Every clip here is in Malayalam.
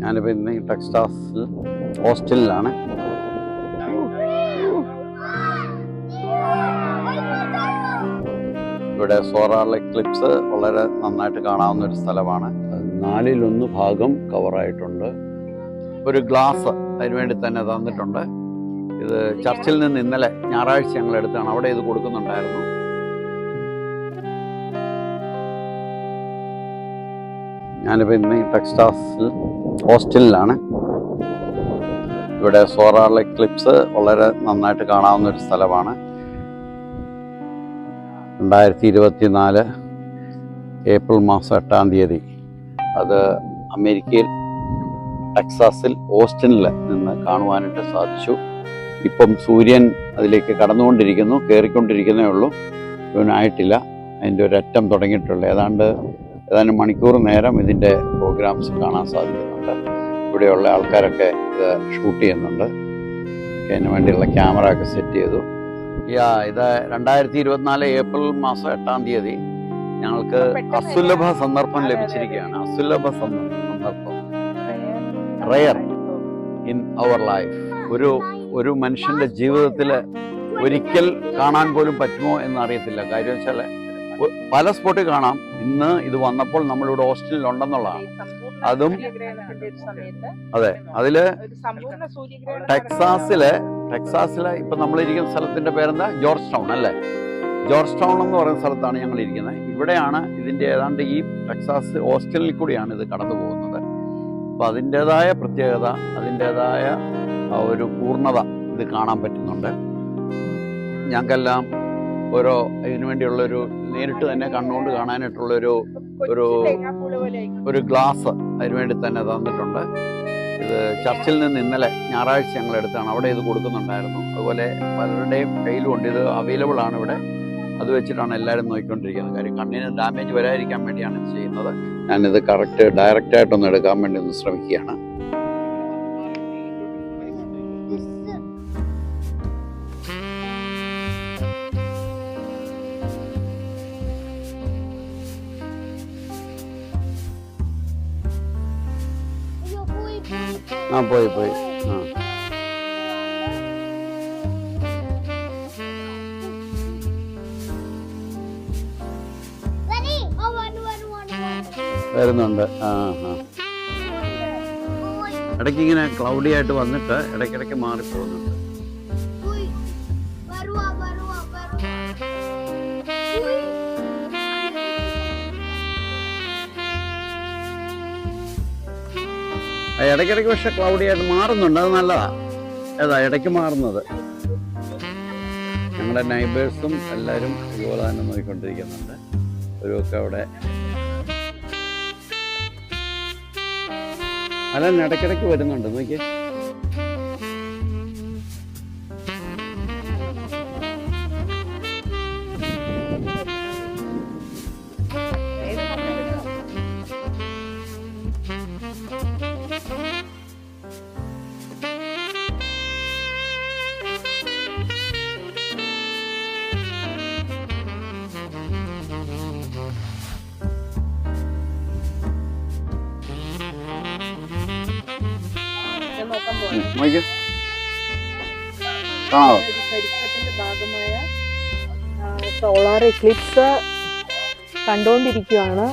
ഞാനിപ്പോൾ ഇന്ന് ടെക്സാസിൽ ഓസ്റ്റിനിലാണ്. ഇവിടെ സോളാർ എക്ലിപ്സ് വളരെ നന്നായിട്ട് കാണാവുന്ന ഒരു സ്ഥലമാണ്. 1/4 ഭാഗം കവറായിട്ടുണ്ട്. ഒരു ഗ്ലാസ് അതിനുവേണ്ടി തന്നെ തന്നിട്ടുണ്ട്. ഇത് ചർച്ചിൽ നിന്ന് ഇന്നലെ ഞായറാഴ്ച ഞങ്ങൾ എടുത്താണ്. അവിടെ ഇത് കൊടുക്കുന്നുണ്ടായിരുന്നു. ഞാനിപ്പോൾ ഇന്ന് ടെക്സാസിൽ ഓസ്റ്റിനിലാണ്. ഇവിടെ സോളാർ എക്ലിപ്സ് വളരെ നന്നായിട്ട് കാണാവുന്ന ഒരു സ്ഥലമാണ്. 2024 ഏപ്രിൽ മാസം 8-ാം തീയതി അത് അമേരിക്കയിൽ ടെക്സാസിൽ ഓസ്റ്റിനിൽ നിന്ന് കാണുവാനായിട്ട് സാധിച്ചു. ഇപ്പം സൂര്യൻ അതിലേക്ക് കടന്നുകൊണ്ടിരിക്കുന്നു, കയറിക്കൊണ്ടിരിക്കുന്നേ ഉള്ളൂ. ഇവനായിട്ടില്ല. അതിൻ്റെ ഒരറ്റം തുടങ്ങിയിട്ടുള്ളൂ. ഏതാനും മണിക്കൂർ നേരം ഇതിൻ്റെ പ്രോഗ്രാംസ് കാണാൻ സാധിക്കുന്നുണ്ട്. ഇവിടെയുള്ള ആൾക്കാരൊക്കെ ഇത് ഷൂട്ട് ചെയ്യുന്നുണ്ട്. അതിന് വേണ്ടിയുള്ള ക്യാമറ ഒക്കെ സെറ്റ് ചെയ്തു. ഇത് 2024 ഏപ്രിൽ മാസം 8-ാം തീയതി ഞങ്ങൾക്ക് അസുലഭ സന്ദർഭം ലഭിച്ചിരിക്കുകയാണ്. അസുലഭ സന്ദർഭം, റെയർ ഇൻ അവർ ലൈഫ്. ഒരു മനുഷ്യന്റെ ജീവിതത്തിൽ ഒരിക്കൽ കാണാൻ പോലും പറ്റുമോ എന്നറിയത്തില്ല. കാര്യം വെച്ചാൽ പല സ്പോട്ടിൽ കാണാം. ഇന്ന് ഇത് വന്നപ്പോൾ നമ്മളിവിടെ ഓസ്റ്റിനിൽ ഉണ്ടെന്നുള്ളതാണ്. അതും അതെ, അതില് ടെക്സാസിലെ ഇപ്പൊ നമ്മളിരിക്കുന്ന സ്ഥലത്തിന്റെ പേരെന്താ? ജോർജ് ടൗൺ അല്ലേ? ജോർജ് ടൗൺ എന്ന് പറയുന്ന സ്ഥലത്താണ് ഞങ്ങൾ ഇരിക്കുന്നത്. ഇവിടെയാണ് ഇതിന്റെ ഏതാണ്ട് ഈ ടെക്സാസ് ഓസ്റ്റിനിൽ കൂടിയാണ് ഇത് കടന്നു പോകുന്നത്. അപ്പൊ അതിൻ്റെതായ പ്രത്യേകത, അതിൻ്റെതായ ഒരു പൂർണ്ണത ഇത് കാണാൻ പറ്റുന്നുണ്ട്. ഞങ്ങൾക്കെല്ലാം ഇതിനു വേണ്ടിയുള്ളൊരു നേരിട്ട് തന്നെ കണ്ണുകൊണ്ട് കാണാനായിട്ടുള്ളൊരു ഒരു ഗ്ലാസ് അതിനുവേണ്ടി തന്നെ തന്നിട്ടുണ്ട്. ഇത് ചർച്ചിൽ നിന്ന് ഇന്നലെ ഞായറാഴ്ച ഞങ്ങൾ എടുത്താണ്. അവിടെ ഇത് കൊടുക്കുന്നുണ്ടായിരുന്നു. അതുപോലെ പലരുടെയും കയ്യിലും ഉണ്ട്. ഇത് അവൈലബിൾ ആണ് ഇവിടെ. അത് വെച്ചിട്ടാണ് എല്ലാവരും നോക്കിക്കൊണ്ടിരിക്കുന്നത്. കാര്യം കണ്ണിന് ഡാമേജ് വരാതിരിക്കാൻ വേണ്ടിയാണ് ഇത് ചെയ്യുന്നത്. ഞാനിത് ഡയറക്റ്റായിട്ടൊന്ന് എടുക്കാൻ വേണ്ടി ഒന്ന് ശ്രമിക്കുകയാണ്. പോയി വരുന്നുണ്ട്. ഇടയ്ക്ക് ഇങ്ങനെ ക്ലൗഡി ആയിട്ട് വന്നിട്ട് ഇടയ്ക്കിടയ്ക്ക് മാറിപ്പോകുന്നുണ്ട്. ഇടയ്ക്കിടയ്ക്ക് പക്ഷെ ക്ലൗഡി ആയിട്ട് മാറുന്നുണ്ട്. അത് നല്ലതാ. ഇടയ്ക്ക് മാറുന്നത്. ഞങ്ങളുടെ നൈബേഴ്സും എല്ലാവരും ഇതുപോലെ തന്നെ നോക്കിക്കൊണ്ടിരിക്കുന്നുണ്ട്. ഒരുവൊക്കെ അവിടെ അല്ല ഇടയ്ക്കിടയ്ക്ക് വരുന്നുണ്ട്. നോക്കിയേ, ചരിത്രത്തിന്റെ ഭാഗമായ സോളാർ എക്ലിപ്സ് കണ്ടുകൊണ്ടിരിക്കുകയാണ്.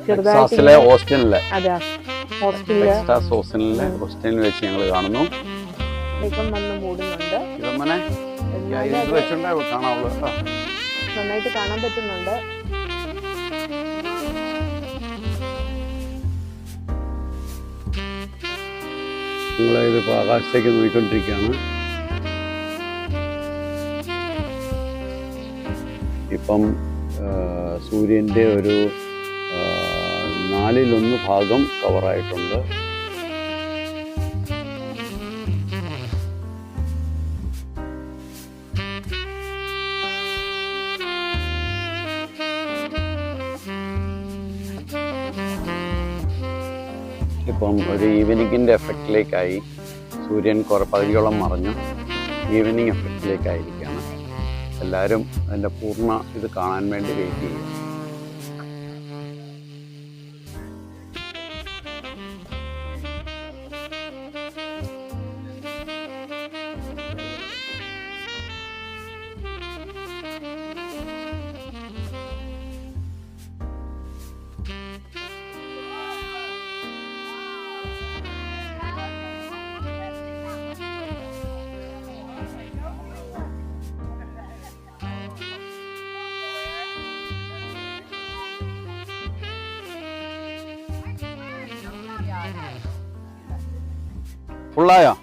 ടെക്സാസിലെ ഓസ്റ്റിനിലെ ഓസ്റ്റിനിൽ വെച്ച് ഞങ്ങൾ കാണുന്നു. ഇപ്പം വന്ന് മൂടുന്നുണ്ട്. നന്നായിട്ട് കാണാൻ പറ്റുന്നുണ്ട്. നിങ്ങളിതിപ്പോൾ ആകാശത്തേക്ക് നോക്കിക്കൊണ്ടിരിക്കുകയാണ്. ഇപ്പം സൂര്യൻ്റെ ഒരു 1/4 ഭാഗം കവറായിട്ടുണ്ട്. ഇപ്പം ഒരു ഈവനിങ്ങിൻ്റെ എഫക്റ്റിലേക്കായി. സൂര്യൻ പകുതിയോളം മറഞ്ഞു. ഈവനിങ് എഫക്റ്റിലേക്കായിരിക്കുകയാണ്. എല്ലാവരും അതിൻ്റെ പൂർണ്ണ ഇത് കാണാൻ വേണ്ടി വെയിറ്റ് ചെയ്യും. ഫുള്ളായോ?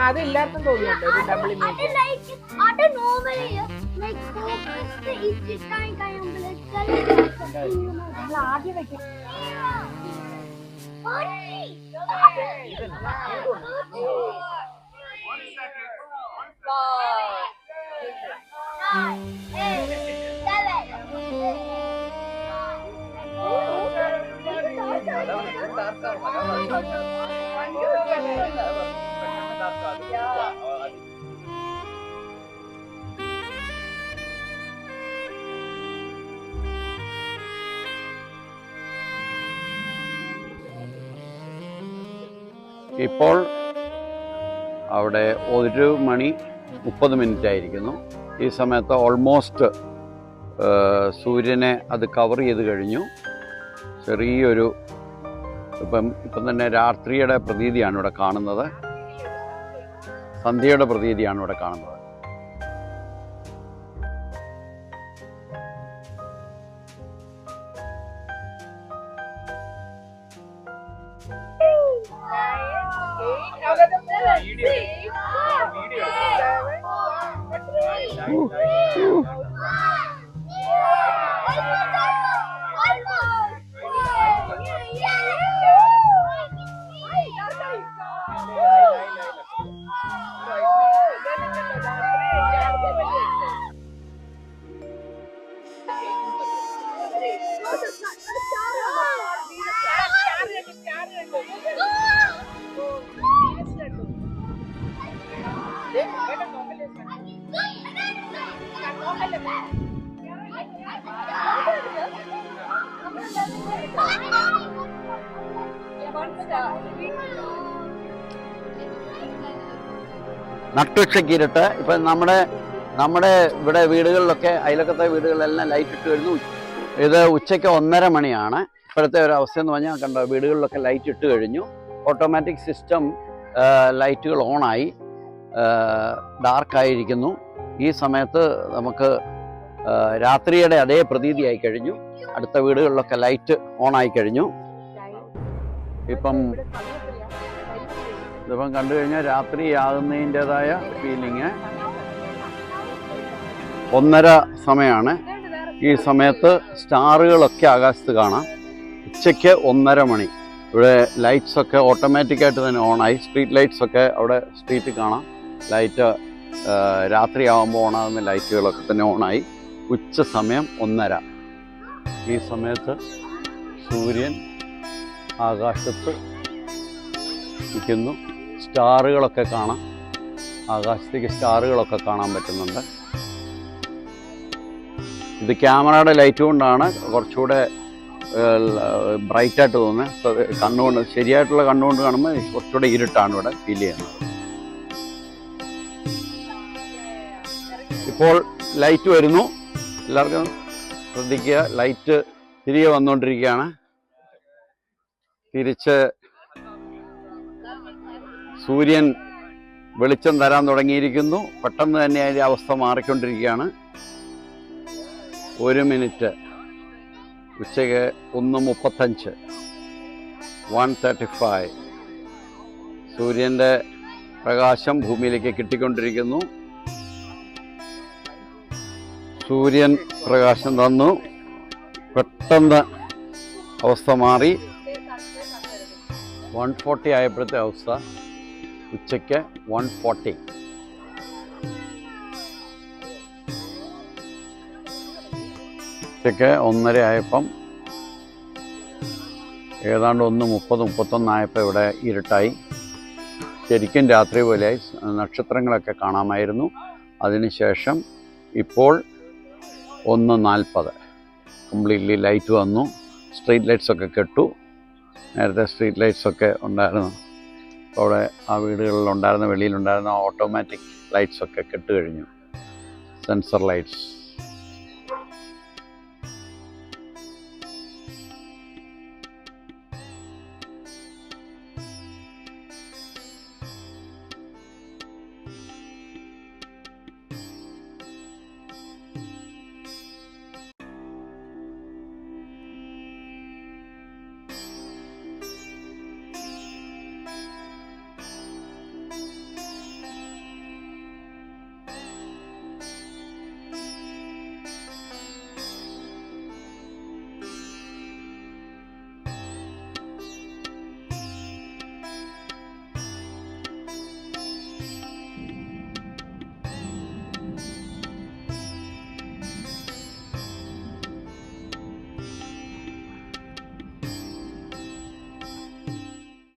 അതില്ലാത്ത തോന്നുന്നുണ്ട് ഒരു ഡബിൾ ഇമേജ്. ആദ്യം വെക്കും. ഇപ്പോൾ അവിടെ 1:30 ആയിരിക്കുന്നു. ഈ സമയത്ത് ഓൾമോസ്റ്റ് സൂര്യനെ അത് കവർ ചെയ്ത് കഴിഞ്ഞു. ചെറിയൊരു ഇപ്പം തന്നെ രാത്രിയുടെ പ്രതീതിയാണ് ഇവിടെ കാണുന്നത്, സന്ധ്യയുടെ പ്രതീതിയാണ് ഇവിടെ കാണുന്നത്. നട്ടുച്ചയ്ക്ക് ഇരുട്ട്. ഇപ്പം നമ്മുടെ ഇവിടെ വീടുകളിലൊക്കെ, അയലക്കത്തെ വീടുകളിലെല്ലാം ലൈറ്റ് ഇട്ട് കഴിഞ്ഞു. ഇത് ഉച്ചയ്ക്ക് 1:30 മണിയാണ്. ഇപ്പോഴത്തെ ഒരു അവസ്ഥ എന്ന് പറഞ്ഞാൽ കണ്ടോ, വീടുകളിലൊക്കെ ലൈറ്റ് ഇട്ട് കഴിഞ്ഞു. ഓട്ടോമാറ്റിക് സിസ്റ്റം ലൈറ്റുകൾ ഓണായി, ഡാർക്കായിരിക്കുന്നു. ഈ സമയത്ത് നമുക്ക് രാത്രിയുടെ അതേ പ്രതീതിയായി കഴിഞ്ഞു. അടുത്ത വീടുകളിലൊക്കെ ലൈറ്റ് ഓണായി കഴിഞ്ഞു. ഇതിപ്പം കണ്ടു കഴിഞ്ഞാൽ രാത്രിയാകുന്നതിൻ്റെതായ ഫീലിങ്. 1:30 സമയമാണ്. ഈ സമയത്ത് സ്റ്റാറുകളൊക്കെ ആകാശത്ത് കാണാം. ഉച്ചയ്ക്ക് 1:30 മണി. ഇവിടെ ലൈറ്റ്സൊക്കെ ഓട്ടോമാറ്റിക്കായിട്ട് തന്നെ ഓണായി. സ്ട്രീറ്റ് ലൈറ്റ്സൊക്കെ അവിടെ സ്ട്രീറ്റിൽ കാണാം. ലൈറ്റ് രാത്രിയാകുമ്പോൾ ഓണാകുന്ന ലൈറ്റുകളൊക്കെ തന്നെ ഓണായി. ഉച്ച സമയം 1:30. ഈ സമയത്ത് സൂര്യൻ ആകാശത്ത് നിൽക്കുന്നു. സ്റ്റാറുകളൊക്കെ കാണാം. ആകാശത്തേക്ക് സ്റ്റാറുകളൊക്കെ കാണാൻ പറ്റുന്നുണ്ട്. ഇത് ക്യാമറയുടെ ലൈറ്റ് കൊണ്ടാണ് കുറച്ചുകൂടെ ബ്രൈറ്റായിട്ട് തോന്നുന്നത്. കണ്ണുകൊണ്ട്, ശരിയായിട്ടുള്ള കണ്ണുകൊണ്ട് കാണുമ്പോൾ കുറച്ചുകൂടെ ഇരുട്ടാണ് ഇവിടെ ഫീൽ ചെയ്യുന്നത്. ഇപ്പോൾ ലൈറ്റ് വരുന്നു. എല്ലാവർക്കും ശ്രദ്ധിക്കുക, ലൈറ്റ് തിരികെ വന്നുകൊണ്ടിരിക്കുകയാണ്. തിരിച്ച് സൂര്യൻ വെളിച്ചം തരാൻ തുടങ്ങിയിരിക്കുന്നു. പെട്ടെന്ന് തന്നെ അതിൻ്റെ അവസ്ഥ മാറിക്കൊണ്ടിരിക്കുകയാണ്. 1 മിനിറ്റ്, ഉച്ചയ്ക്ക് 1:35, 1:35. സൂര്യൻ്റെ പ്രകാശം ഭൂമിയിലേക്ക് കിട്ടിക്കൊണ്ടിരിക്കുന്നു. സൂര്യൻ പ്രകാശം തന്നു. പെട്ടെന്ന് അവസ്ഥ മാറി. 1:40 ആയപ്പോഴത്തെ അവസ്ഥ ഉച്ചയ്ക്ക് 1:40. ഉച്ചയ്ക്ക് 1:30 ആയപ്പം ഏതാണ്ട് 1:30-1:31 ആയപ്പോൾ ഇവിടെ ഇരുട്ടായി. ശരിക്കും രാത്രി പോലെയായി. നക്ഷത്രങ്ങളൊക്കെ കാണാമായിരുന്നു. അതിനുശേഷം ഇപ്പോൾ 1:40 കംപ്ലീറ്റ്ലി ലൈറ്റ് വന്നു. സ്ട്രീറ്റ് ലൈറ്റ്സൊക്കെ കെട്ടു. നേരത്തെ സ്ട്രീറ്റ് ലൈറ്റ്സൊക്കെ ഉണ്ടായിരുന്നു. അവിടെ ആ വീടുകളിലുണ്ടായിരുന്ന, വെളിയിലുണ്ടായിരുന്ന ഓട്ടോമാറ്റിക് ലൈറ്റ്സൊക്കെ കെട്ട് കഴിഞ്ഞു. Sensor lights.